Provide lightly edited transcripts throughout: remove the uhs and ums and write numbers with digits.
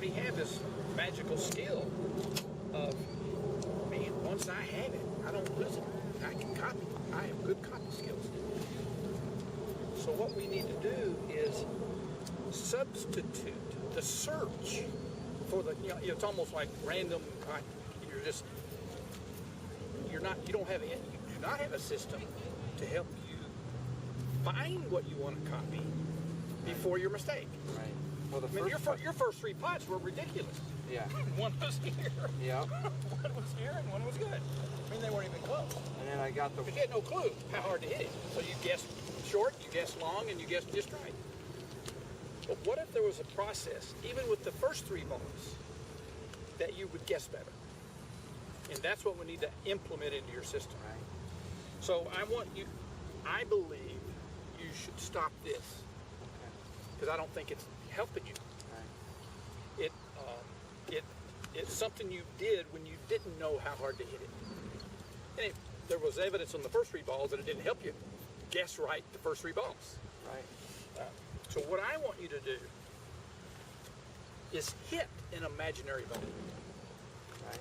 already have this magical skill of, man, once I have it, I don't lose it. I can copy. I have good copy skills. So what we need to do is substitute the search for the, it's almost like random. You do not have a system to help you find what you want to copy before your mistake. Right. Well, your first 3 putts were ridiculous. Yeah. One was here. Yeah. One was here and one was good. I mean, they weren't even close. And then I got the... Because you had no clue how hard to hit it. So you guessed short, you guessed long, and you guessed just right. But what if there was a process, even with the first 3 balls, that you would guess better? And that's what we need to implement into your system. Right. So I believe you should stop this. Because I don't think it's helping you. Right. It's something you did when you didn't know how hard to hit it. And there was evidence on the first 3 balls that it didn't help you guess right the first 3 balls. Right. So what I want you to do is hit an imaginary ball. Right.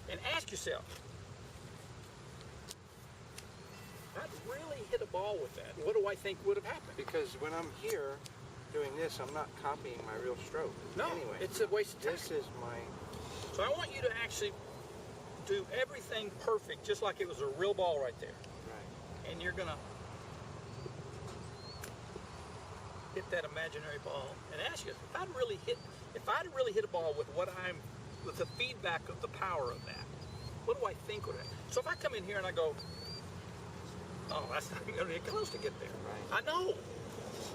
And ask yourself, if I'd really hit a ball with that, what do I think would have happened? Because when I'm here doing this, I'm not copying my real stroke. No, anyway, it's a waste of time. This is my... So I want you to actually do everything perfect, just like it was a real ball right there. Right. And you're gonna hit that imaginary ball and ask you, if I'd really hit a ball with the feedback of the power of that, what do I think would happen? So if I come in here and I go, oh, that's not going to get close to get there. Right. I know.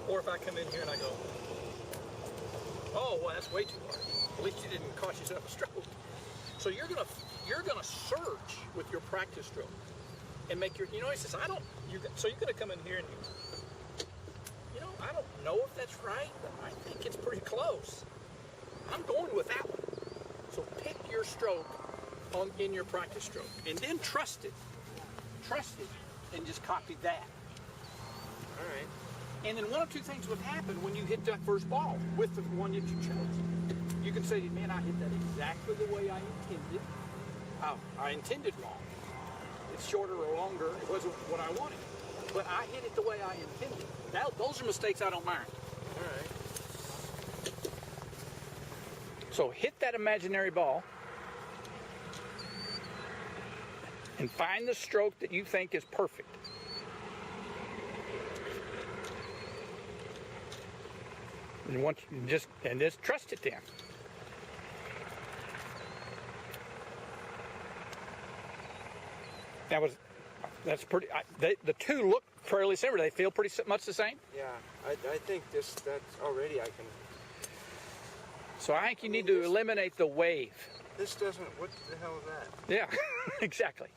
Or if I come in here and I go, oh, well, that's way too hard. At least you didn't cost yourself a stroke. So you're gonna search with your practice stroke and make your, he says, so you're gonna come in here and I don't know if that's right, but I think it's pretty close. I'm going with that one. So pick your stroke in your practice stroke and then trust it. Trust it and just copy that. All right. And then one of 2 things would happen when you hit that first ball with the one that you chose. You can say, man, I hit that exactly the way I intended. I intended wrong. It's shorter or longer. It wasn't what I wanted. But I hit it the way I intended. Those are mistakes I don't mind. All right. So hit that imaginary ball and find the stroke that you think is perfect. And just trust it then. That's pretty. The 2 look fairly similar. They feel pretty much the same. Yeah, I think that's already I can. So I think you need to eliminate the wave. This doesn't. What the hell is that? Yeah, exactly.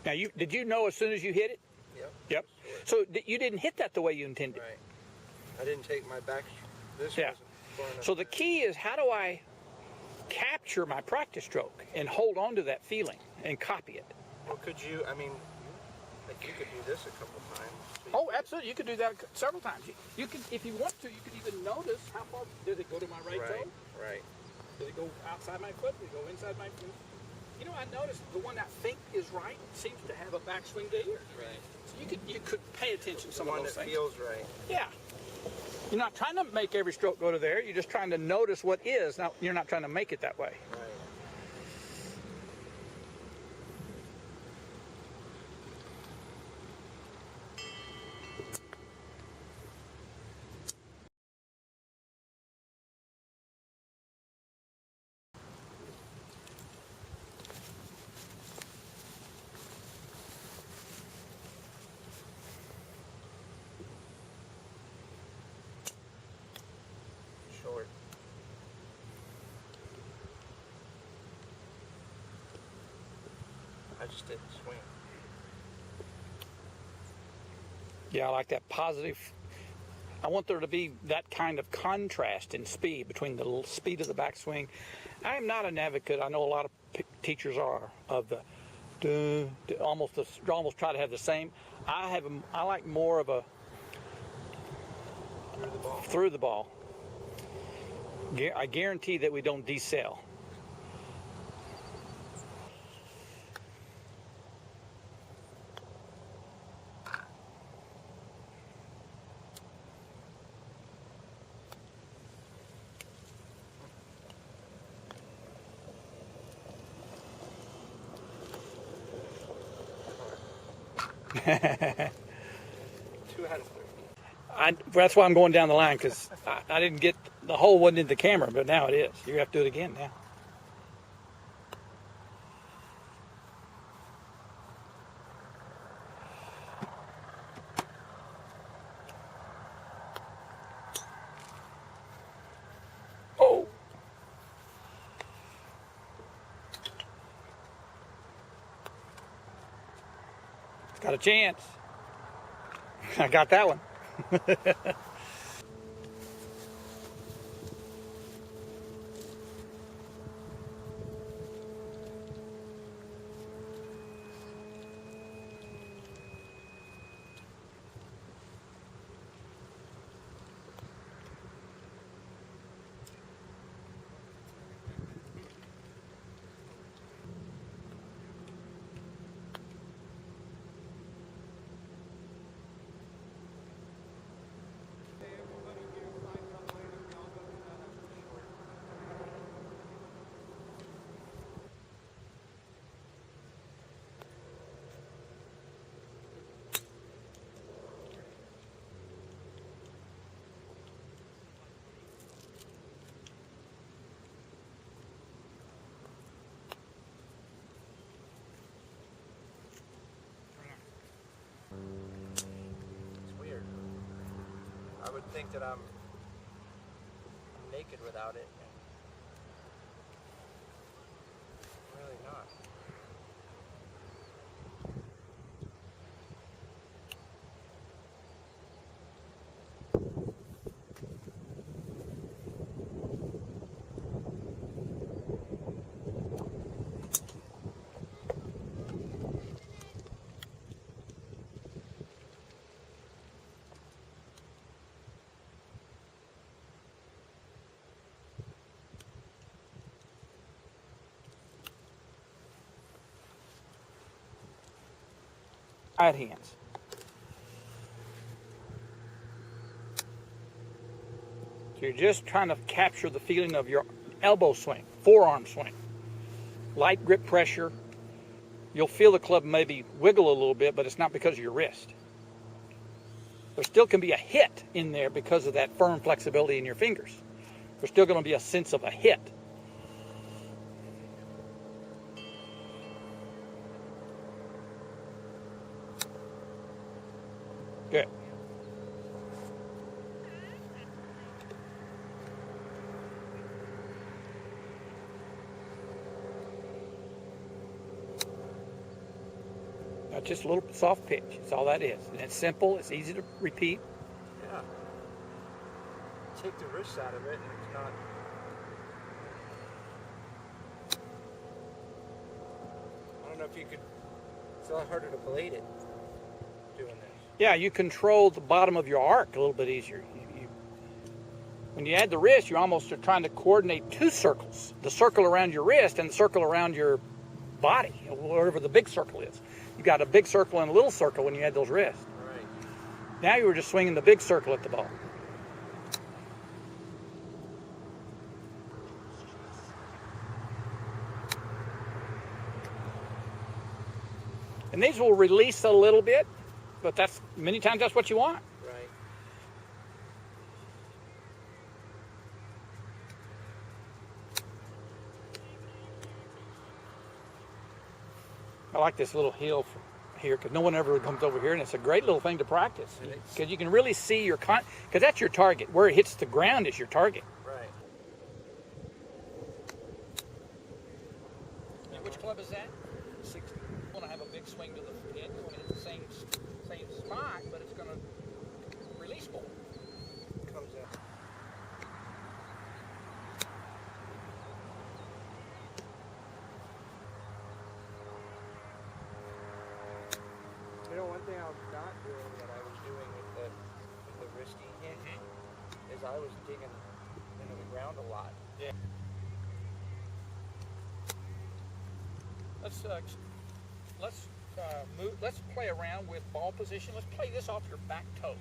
Now, did you know as soon as you hit it? Yep. Yep. So you didn't hit that the way you intended. Right. I didn't take my back. This yeah. wasn't far enough. So the key is, how do I capture my practice stroke and hold on to that feeling and copy it? Well, could you? I mean, like you could do this a couple times. Oh, absolutely. You could do that several times. You could, if you want to, you could even notice how far did it go to my right toe? Right. Did it go outside my foot? Did it go inside my foot? I noticed the one I think is right seems to have a backswing to here. Right. So you could pay attention to some of those things. The one that feels right. Yeah. You're not trying to make every stroke go to there. You're just trying to notice what is. Now, you're not trying to make it that way. Right. Short. I just didn't swing. Yeah, I like that positive. I want there to be that kind of contrast in speed between the speed of the backswing. I am not an advocate, I know a lot of teachers are, of the to almost try to have the same. I like more of a through the ball. I guarantee that we don't decel. That's why I'm going down the line, because I didn't get the hole wasn't in the camera, but now it is. You have to do it again now. Oh, got a chance. I got that one. It's weird. I would think that I'm naked without it. I'm really not. Right hands. So you're just trying to capture the feeling of your elbow swing, forearm swing. Light grip pressure. You'll feel the club maybe wiggle a little bit, but it's not because of your wrist. There still can be a hit in there because of that firm flexibility in your fingers. There's still going to be a sense of a hit. Good. Now just a little soft pitch. That's all that is. And it's simple. It's easy to repeat. Yeah. Take the wrist out of it, and it's not. I don't know if you could. It's a lot harder to blade it doing this. Yeah, you control the bottom of your arc a little bit easier. When you add the wrist, you almost are trying to coordinate two circles. The circle around your wrist and the circle around your body, wherever the big circle is. You got a big circle and a little circle when you add those wrists. Right. Now you were just swinging the big circle at the ball. And these will release a little bit, but that's many times that's what you want. Right. I like this little hill here because no one ever comes over here, and it's a great little thing to practice because you can really see your because that's your target. Where it hits the ground is your target. Right. And which club is that? 60. You want to have a big swing to the pin. You want to hit the same spot, but it's going to release more. Comes out. one thing I'm not doing that I was doing with the wristy hit is I was digging into the ground a lot. Yeah. Let's play around with ball position. Let's play this off your back toe.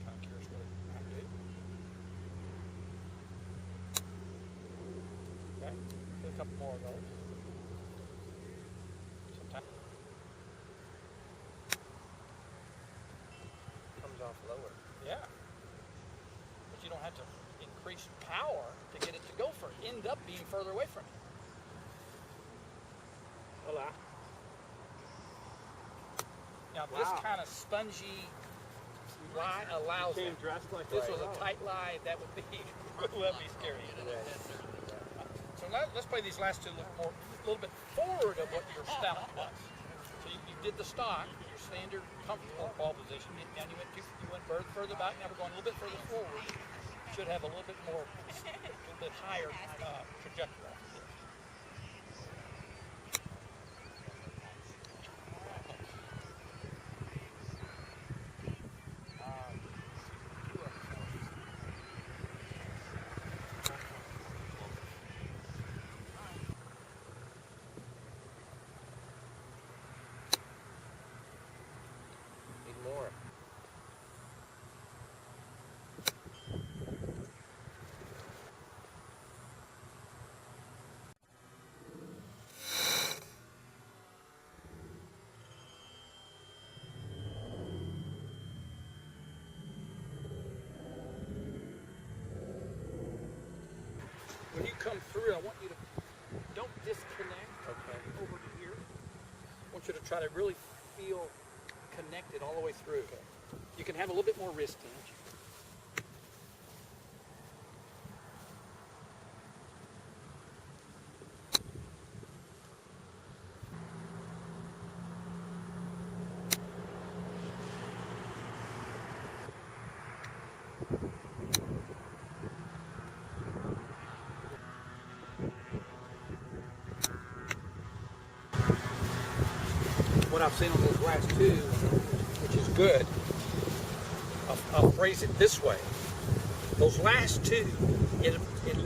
Kind of curious what I do. Okay, do a couple more of those. Sometimes Comes off lower. yeah, but you don't have to increase power to get it to go further. End up being further away from you. Hola. Now this Wow. kind of spongy lie allows Came that. dressed like This that. was a tight lie, that would be scary. So let's play these last two a little bit forward of what your stout was. So you did the stock, your standard comfortable ball position, and you went further back. Now we're going a little bit further forward. Should have a little bit more, a little bit higher trajectory. Need more. When you come through, I want you to don't disconnect Okay. over to here. I want you to try to really feel connected all the way through. You can have a little bit more wrist hinge. What I've seen on those last two, which is good, I'll phrase it this way. Those last two, it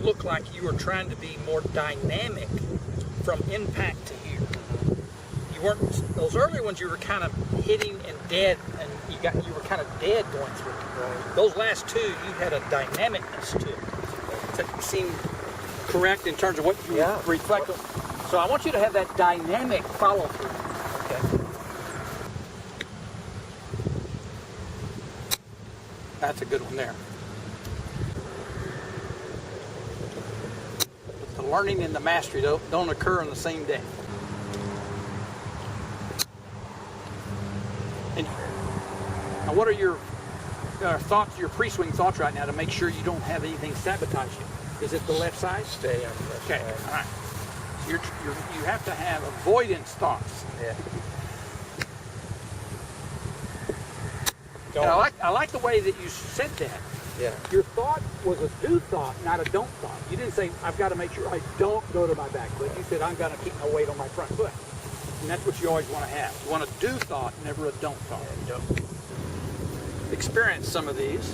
looked like you were trying to be more dynamic from impact to here. You weren't, those earlier ones you were kind of hitting and dead, and you were kind of dead going through. Right. Those last two, you had a dynamicness to it. Does that seem correct in terms of what you reflect on? So I want you to have that dynamic follow through. Okay. That's a good one there. But the learning and the mastery don't occur on the same day. And now, what are your thoughts, your pre-swing thoughts right now to make sure you don't have anything sabotage you? Is it the left side? Stay on the left Okay, side. all right. You have to have avoidance thoughts. Yeah. And I like the way that you said that. Yeah. Your thought was a do thought, not a don't thought. You didn't say, I've got to make sure I don't go to my back foot. You said, I'm going to keep my weight on my front foot. And that's what you always want to have. You want a do thought, never a don't thought. Experience some of these.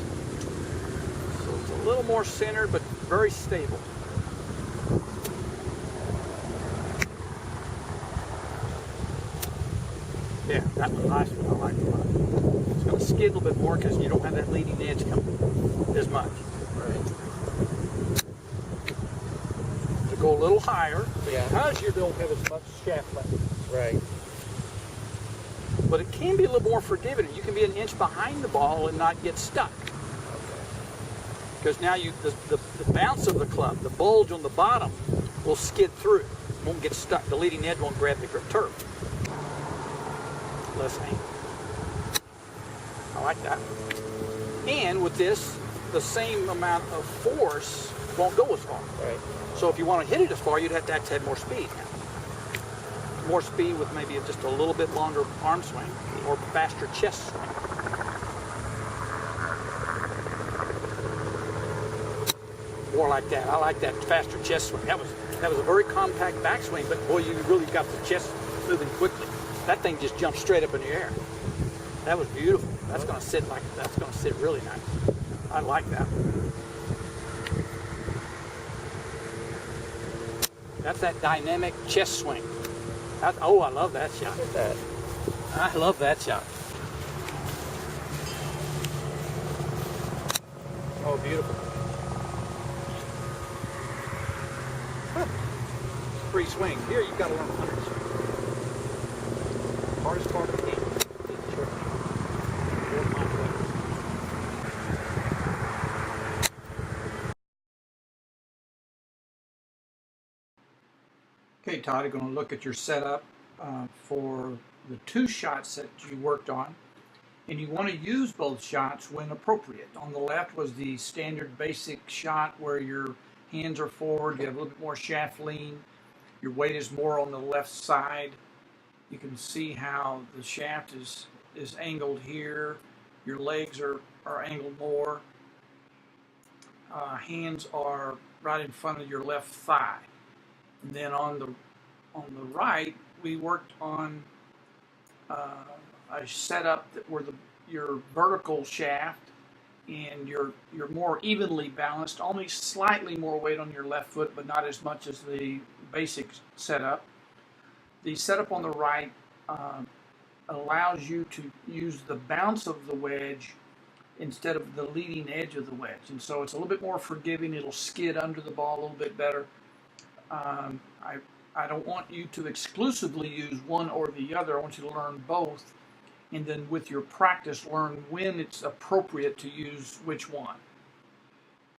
So it's a little more centered, but very stable. Yeah, that was a nice one. I like it a lot. It's going to skid a little bit more because you don't have that leading edge coming as much. Right. To go a little higher, Yeah. because you don't have as much shaft left. Right. But it can be a little more forgiving. You can be an inch behind the ball and not get stuck. Because now the bounce of the club, the bulge on the bottom, will skid through. Won't get stuck. The leading edge won't grab the turf. Less angle. I like that. And with this, the same amount of force won't go as far. Right. So if you want to hit it as far, you'd have to have more speed. More speed with maybe just a little bit longer arm swing or faster chest swing. More like that. I like that faster chest swing. That was That was a very compact backswing, but boy, you really got the chest moving quickly. That thing just jumped straight up in the air. That was beautiful. That's going to sit really nice. I like that. That's that dynamic chest swing. Oh, I love that shot. Look at that. I love that shot. Oh, beautiful. Free swing. Here, you've got to learn 100 swing. Hardest part of the game. Okay, Todd, you're going to look at your setup for the 2 shots that you worked on, and you want to use both shots when appropriate. On the left was the standard basic shot where your hands are forward, you have a little bit more shaft lean, your weight is more on the left side. You can see how the shaft is angled here, your legs are angled more, hands are right in front of your left thigh. And then on the right, we worked on a setup where your vertical shaft and you're more evenly balanced, only slightly more weight on your left foot, but not as much as the basic setup. The setup on the right allows you to use the bounce of the wedge instead of the leading edge of the wedge, and so it's a little bit more forgiving. It'll skid under the ball a little bit better. I don't want you to exclusively use one or the other. I want you to learn both, and then with your practice, learn when it's appropriate to use which one.